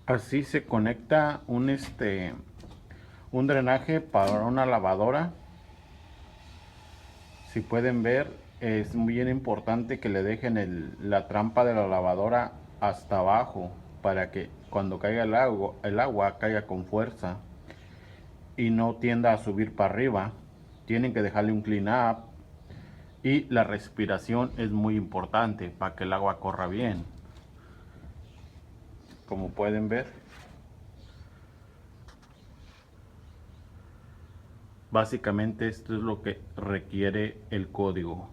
Así se conecta un drenaje para una lavadora. Si pueden ver, es muy bien importante que le dejen la trampa de la lavadora hasta abajo para que cuando caiga el agua caiga con fuerza y no tienda a subir para arriba. Tienen que dejarle un clean up y la respiración es muy importante para que el agua corra bien. Como pueden ver, básicamente esto es lo que requiere el código.